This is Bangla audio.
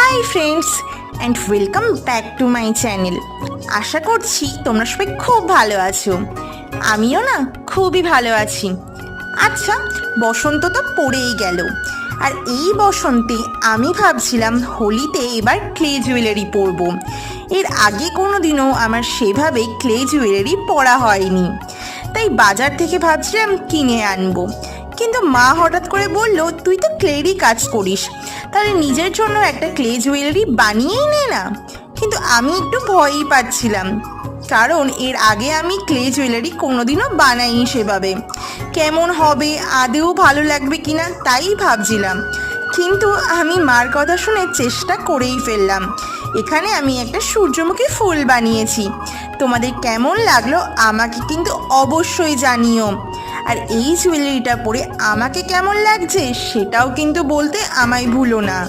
High friends and welcome back to my channel. আশা করছি তোমরা সবাই খুব ভালো আছো। আমিও না খুবই ভালো আছি। আচ্ছা, বসন্ত তো পড়েই গেল, আর এই বসন্তে আমি ভাবছিলাম হোলিতে এবার ক্লে জুয়েলারি পরবো। এর আগে কোনো দিনও আমার সেভাবে ক্লে জুয়েলারি পরা হয়নি, তাই বাজার থেকে ভাবছিলাম কিনে আনবো। কিন্তু মা হঠাৎ করে বলল, তুই তো ক্লেরই কাজ করিস, তাহলে নিজের জন্য একটা ক্লে জুয়েলারি বানিয়েই নে না। কিন্তু আমি একটু ভয়ই পাচ্ছিলাম, কারণ এর আগে আমি ক্লে জুয়েলারি কোনোদিনও বানাইনি সেভাবে। কেমন হবে, আদেও ভালো লাগবে কিনা তাই ভাবছিলাম। কিন্তু আমি মার কথা শুনে চেষ্টা করেই ফেললাম। এখানে আমি একটা সূর্যমুখী ফুল বানিয়েছি। তোমাদের কেমন লাগলো আমাকে কিন্তু অবশ্যই জানিও। আর এই জুয়েলারিটা পরে আমাকে কেমন লাগছে সেটাও কিন্তু বলতে আমায় ভুলো না।